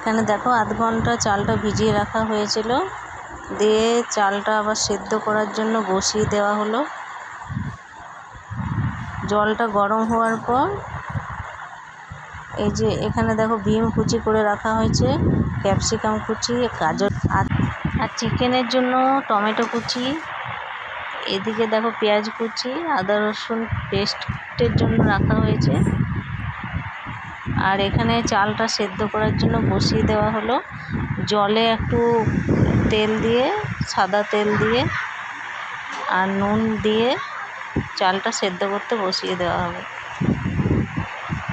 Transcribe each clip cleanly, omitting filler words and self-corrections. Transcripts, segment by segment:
এখানে দেখো আধ ঘন্টা চালটা ভিজিয়ে রাখা হয়েছিল, দিয়ে চালটা আবার সেদ্ধ করার জন্য বসিয়ে দেওয়া হলো। জলটা গরম হওয়ার পর এই যে এখানে দেখো বিম কুচি করে রাখা হয়েছে, ক্যাপসিকাম কুচি, গাজর আর চিকেনের জন্য টমেটো কুচি, এদিকে দেখো পেঁয়াজ কুচি, আদা রসুন পেস্টের জন্য রাখা হয়েছে। আর এখানে চালটা সেদ্ধ করার জন্য বসিয়ে দেওয়া হলো। জলে একটু তেল দিয়ে, সাদা তেল দিয়ে আর নুন দিয়ে চালটা সেদ্ধ করতে বসিয়ে দেওয়া হবে।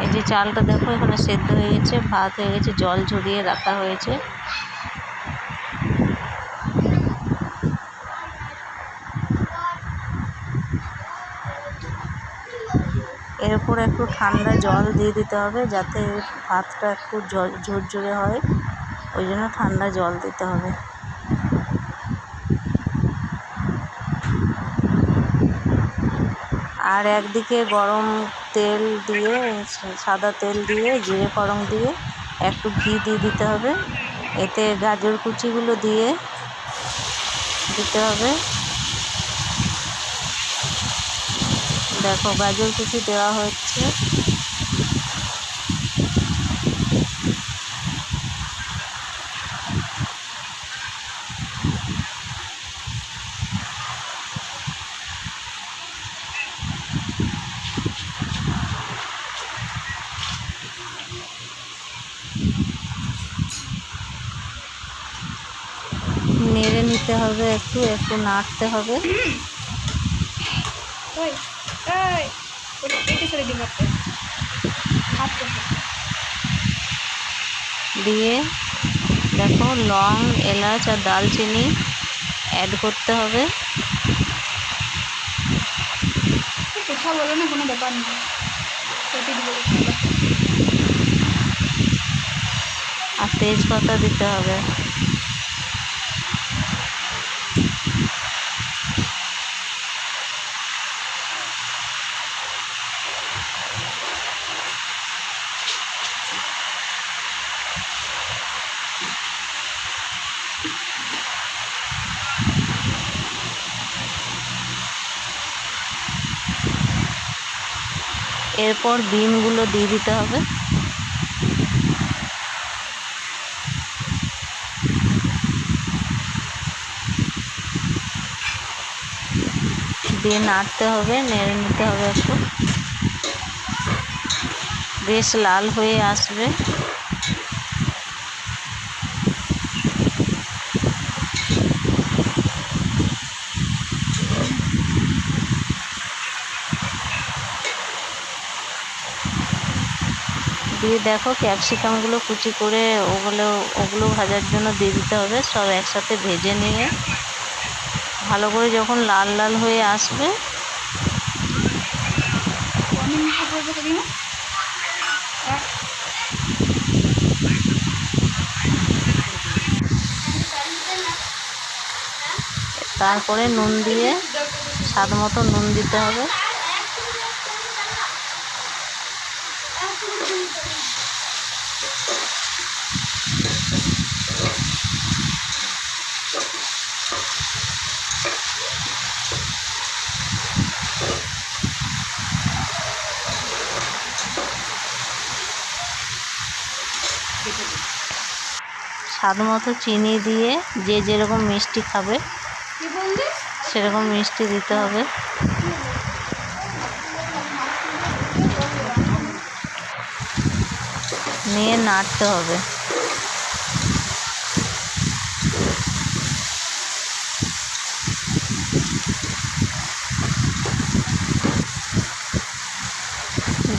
এই যে চালটা দেখো এখানে সেদ্ধ হয়ে গেছে, ভাত হয়ে গেছে, জল ঝরিয়ে রাখা হয়েছে। এরপর একটু ঠান্ডা জল দিয়ে দিতে হবে, যাতে ভাতটা একটু ঝরঝরে হয়, ওই জন্য ঠান্ডা জল দিতে হবে। আর একদিকে গরম তেল দিয়ে, সাদা তেল দিয়ে, জিরে ফোড়ন দিয়ে একটু ঘি দিয়ে দিতে হবে। এতে গাজর কুচিগুলো দিয়ে দিতে হবে। দেখো গাজর কুচি দেওয়া হচ্ছে। নেড়ে নিতে হবে, একটু একটু নাড়তে হবে। দিয়ে দেখো লং, এলাচ আর দালচিনি অ্যাড করতে হবে। কথা বলো না, কোনো ব্যাপার নেই। আর তেজপাতা দিতে হবে। এরপর বিনগুলো দিয়ে দিতে হবে। দিয়ে নাড়তে হবে, নেড়ে নিতে হবে একটু, বেশ লাল হয়ে আসবে। দিয়ে দেখো ক্যাপসিকামগুলো কুচি করে ওগুলো ভাজার জন্য দিয়ে দিতে হবে। সব একসাথে ভেজে নিয়ে ভালো করে যখন লাল লাল হয়ে আসবে, তারপরে নুন দিয়ে স্বাদ মতো নুন দিতে হবে। স্বাদ মতো চিনি দিয়ে যে যেরকম মিষ্টি খাবে সেরকম মিষ্টি দিতে হবে। নিয়ে নাড়তে হবে।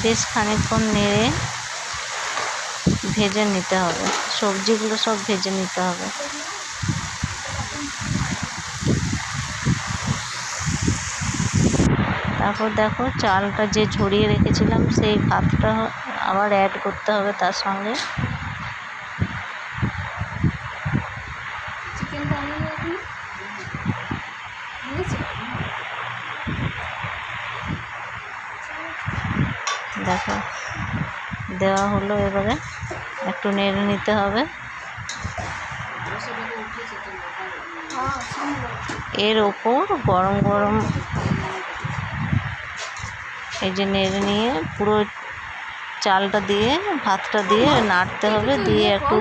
বেশ খানিকক্ষণ নেড়ে ভেজে নিতে হবে, সবজিগুলো সব ভেজে নিতে হবে। তারপর দেখো চালটা যে ঝরিয়ে রেখেছিলাম সেই ভাতটা আবার অ্যাড করতে হবে তার সঙ্গে। দেখো দেওয়া হলো, এবারে একটু নেড়ে নিতে হবে। हाँ समझ लो। এর ওপর গরম গরম এই যে নেড়ে নিয়ে পুরো চালটা দিয়ে ভাতটা দিয়ে নাড়তে হবে, দিয়ে একটু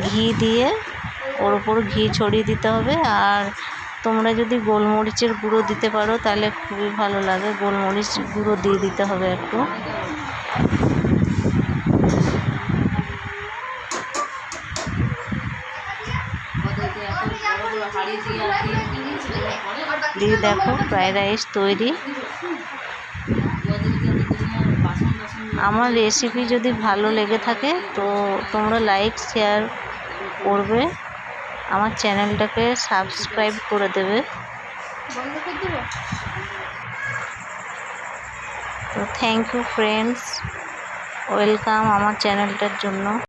ঘি দিয়ে ওর ওপর ঘি ছড়িয়ে দিতে হবে। আর তোমরা যদি গোলমরিচের গুঁড়ো দিতে পারো তাহলে খুবই ভালো লাগে, গোলমরিচ গুঁড়ো দিয়ে দিতে হবে একটু। দিয়ে দেখো ফ্রাইড রাইস তৈরি। আমার রেসিপি যদি ভালো লেগে থাকে তো তোমরা লাইক শেয়ার করবে, আমার চ্যানেলটাকে সাবস্ক্রাইব করে দেবে। বন্ধ করে দেবো। তো থ্যাংক ইউ ফ্রেন্ডস, ওয়েলকাম আমার চ্যানেলটার জন্য।